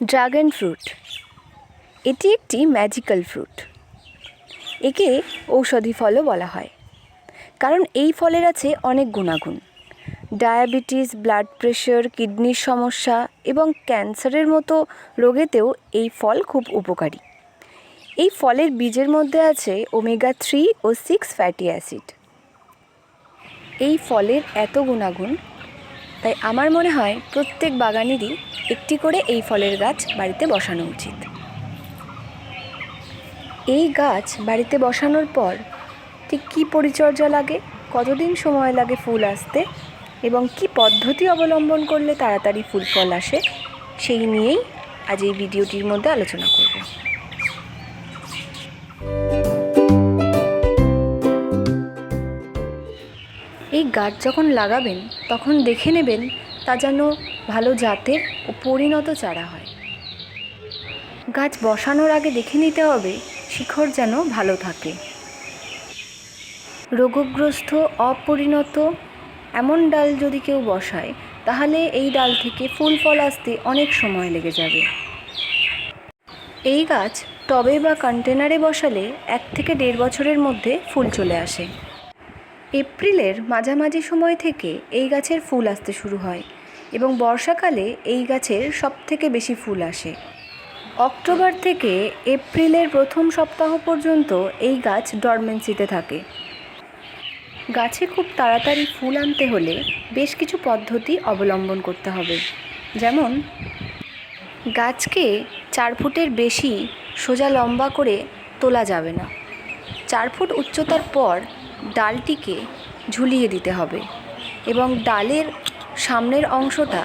Dragon fruit এটি একটি magical fruit. একে ঔষধি ফলও বলা হয়, কারণ এই ফলের আছে অনেক গুণাগুণ। ডায়াবেটিস, ব্লাড প্রেশার, কিডনির সমস্যা এবং ক্যান্সারের মতো রোগেতেও এই ফল খুব উপকারী। এই ফলের বীজের মধ্যে আছে ওমেগা 3 ও 6 ফ্যাটি অ্যাসিড। এই ফলের এত গুণাগুণ, তাই আমার মনে হয় প্রত্যেক বাগানেরই একটি করে এই ফলের গাছ বাড়িতে বসানো উচিত। এই গাছ বাড়িতে বসানোর পর ঠিক কী পরিচর্যা লাগে, কতদিন সময় লাগে ফুল আসতে এবং কী পদ্ধতি অবলম্বন করলে তাড়াতাড়ি ফুল ফল আসে, সেই নিয়েই আজ এই ভিডিওটির মধ্যে আলোচনা করব। এই গাছ যখন লাগাবেন তখন দেখে নেবেন তা যেন ভালো জাতের ও পরিণত চারা হয়। গাছ বসানোর আগে দেখে নিতে হবে শিকড় যেন ভালো থাকে। রোগগ্রস্ত, অপরিণত এমন ডাল যদি কেউ বসায় তাহলে এই ডাল থেকে ফুল ফল আসতে অনেক সময় লেগে যাবে। এই গাছ টবে বা কন্টেনারে বসালে 1 থেকে 1.5 বছরের মধ্যে ফুল চলে আসে। এপ্রিলের মাঝামাঝি সময় থেকে এই গাছের ফুল আসতে শুরু হয় এবং বর্ষাকালে এই গাছের সবথেকে বেশি ফুল আসে। অক্টোবর থেকে এপ্রিলের প্রথম সপ্তাহ পর্যন্ত এই গাছ ডরমেন্সিতে থাকে। গাছে খুব তাড়াতাড়ি ফুল আনতে হলে বেশ কিছু পদ্ধতি অবলম্বন করতে হবে। যেমন, গাছকে 4 ফুটের বেশি সোজা লম্বা করে তোলা যাবে না। 4 ফুট উচ্চতার পর ডালটিকে ঝুলিয়ে দিতে হবে এবং ডালের সামনের অংশটা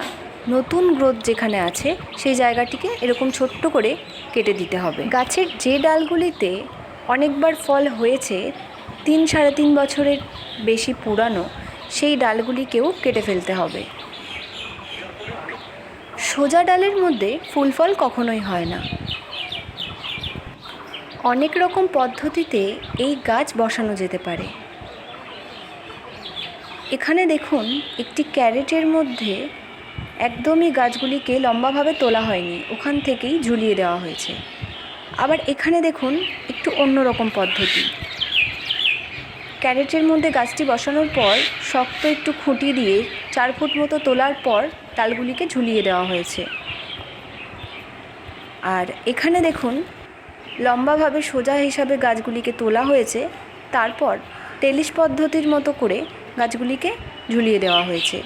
নতুন গ্রোথ যেখানে আছে সেই জায়গাটিকে এরকম ছোট্ট করে কেটে দিতে হবে। গাছের যে ডালগুলিতে অনেকবার ফল হয়েছে, 3-3.5 বছরের বেশি পুরানো, সেই ডালগুলিকেও কেটে ফেলতে হবে। সোজা ডালের মধ্যে ফুল ফল কখনোই হয় না। অনেক রকম পদ্ধতিতে এই গাছ বসানো যেতে পারে। এখানে দেখুন, একটি ক্যারেটের মধ্যে একদমই গাছগুলিকে লম্বাভাবে তোলা হয়নি, ওখান থেকেই ঝুলিয়ে দেওয়া হয়েছে। আবার এখানে দেখুন একটু অন্যরকম পদ্ধতি। ক্যারেটের মধ্যে গাছটি বসানোর পর শক্ত একটু খুঁটি দিয়ে 4 ফুট মতো তোলার পর ডালগুলিকে ঝুলিয়ে দেওয়া হয়েছে। আর এখানে দেখুন লম্বাভাবে সোজা হিসাবে গাছগুলিকে তোলা হয়েছে, তারপর টেলিস পদ্ধতির মতো করে গাছগুলিকে ঝুলিয়ে দেওয়া হয়েছে।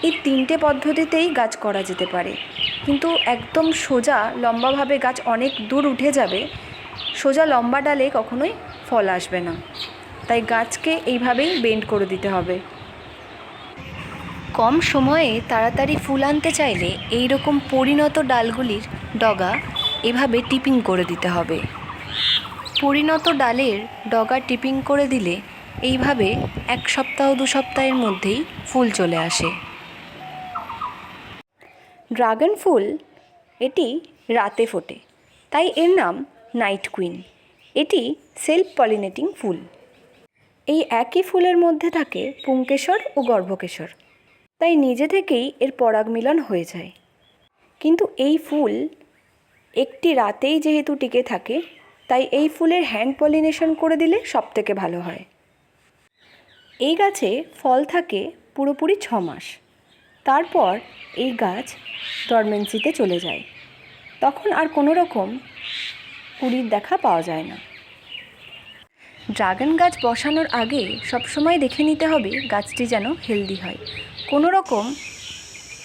এই 3টে পদ্ধতিতেই গাছ করা যেতে পারে, কিন্তু একদম সোজা লম্বাভাবে গাছ অনেক দূর উঠে যাবে, সোজা লম্বা ডালে কখনোই ফল আসবে না। তাই গাছকে এইভাবেই বেন্ড করে দিতে হবে। কম সময়ে তাড়াতাড়ি ফুল আনতে চাইলে এই রকম পরিণত ডালগুলির ডগা এভাবে টিপিং করে দিতে হবে। পরিণত ডালের ডগা টিপিং করে দিলে এইভাবে 1 সপ্তাহ 2 সপ্তাহের মধ্যেই ফুল চলে আসে। ড্রাগন ফুল এটি রাতে ফোটে, তাই এর নাম নাইট কুইন। এটি সেলফ পলিনেটিং ফুল। এই একই ফুলের মধ্যে থাকে পুংকেশর ও গর্ভকেশর, তাই নিজে থেকেই এর পরাগ মিলন হয়ে যায়। কিন্তু এই ফুল একটি রাতেই যেহেতু টিকে থাকে, তাই এই ফুলের হ্যান্ড পলিনেশন করে দিলে সবথেকে ভালো হয়। এই গাছে ফল থাকে পুরোপুরি 6 মাস, তারপর এই গাছ ডরমেন্সিতে চলে যায়। তখন আর কোনো রকম কুঁড়ির দেখা পাওয়া যায় না। ড্রাগন গাছ বসানোর আগে সবসময় দেখে নিতে হবে গাছটি যেন হেলদি হয়। কোনো রকম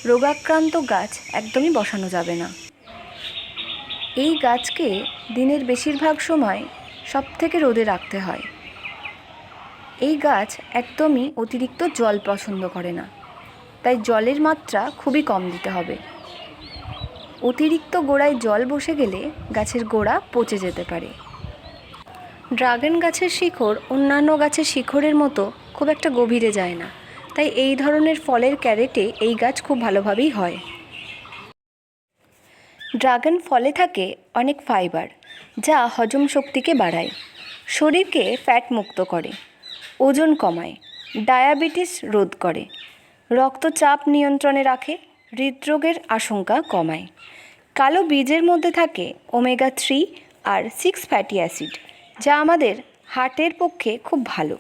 রোগাক্রান্ত গাছ একদমই বসানো যাবে না। এই গাছকে দিনের বেশিরভাগ সময় সবথেকে রোদে রাখতে হয়। এই গাছ একদমই অতিরিক্ত জল পছন্দ করে না, তাই জলের মাত্রা খুবই কম দিতে হবে। অতিরিক্ত গোড়ায় জল বসে গেলে গাছের গোড়া পচে যেতে পারে। ড্রাগন গাছের শিকড় অন্যান্য গাছের শিকড়ের মতো খুব একটা গভীরে যায় না, তাই এই ধরনের ফলের ক্যারেটে এই গাছ খুব ভালোভাবেই হয়। ড্রাগন ফলে থাকে অনেক ফাইবার, যা হজম শক্তিকে বাড়ায়, শরীরকে ফ্যাট মুক্ত করে, ওজন কমায়, ডায়াবেটিস রোধ করে, রক্তচাপ নিয়ন্ত্রণে রাখে, হৃদরোগের আশঙ্কা কমায়, কালো বীজের মধ্যে থাকে ওমেগা 3 আর 6 ফ্যাটি অ্যাসিড, যা আমাদের হার্টের পক্ষে খুব ভালো।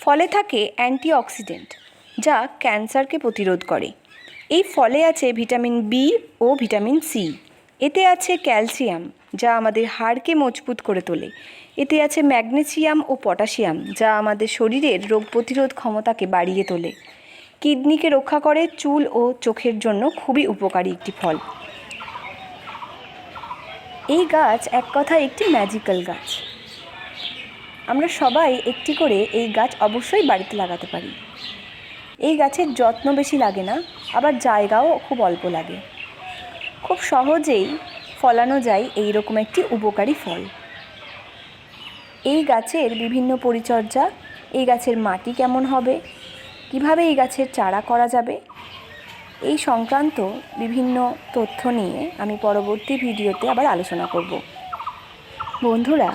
ফলে থাকে অ্যান্টিঅক্সিডেন্ট, যা ক্যান্সারকে প্রতিরোধ করে। এই ফলে আছে ভিটামিন বি ও ভিটামিন সি। এতে আছে ক্যালসিয়াম, যা আমাদের হাড়কে মজবুত করে তোলে। এতে আছে ম্যাগনেসিয়াম ও পটাশিয়াম, যা আমাদের শরীরের রোগ প্রতিরোধ ক্ষমতাকে বাড়িয়ে তোলে। কিডনিকে রক্ষা করে। চুল ও চোখের জন্য খুবই উপকারী একটি ফল। এই গাছ এক কথায় একটি ম্যাজিক্যাল গাছ। আমরা সবাই একটি করে এই গাছ অবশ্যই বাড়িতে লাগাতে পারি। এই গাছের যত্ন বেশি লাগে না, আবার জায়গাও খুব অল্প লাগে। খুব সহজেই ফলানো যায় এই রকম একটি উপকারী ফল। এই গাছের বিভিন্ন পরিচর্যা, এই গাছের মাটি কেমন হবে, কিভাবে এই গাছের চারা করা যাবে, এই সংক্রান্ত বিভিন্ন তথ্য নিয়ে আমি পরবর্তী ভিডিওতে আবার আলোচনা করব। বন্ধুরা,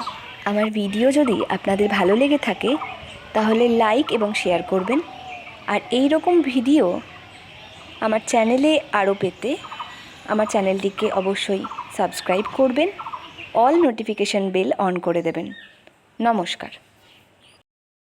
আমার ভিডিও যদি আপনাদের ভালো লেগে থাকে তাহলে লাইক এবং শেয়ার করবেন। আর এই রকম ভিডিও আমার চ্যানেলে আরও পেতে আমার চ্যানেলটিকে অবশ্যই সাবস্ক্রাইব করবেন, অল নোটিফিকেশন বেল অন করে দেবেন। নমস্কার।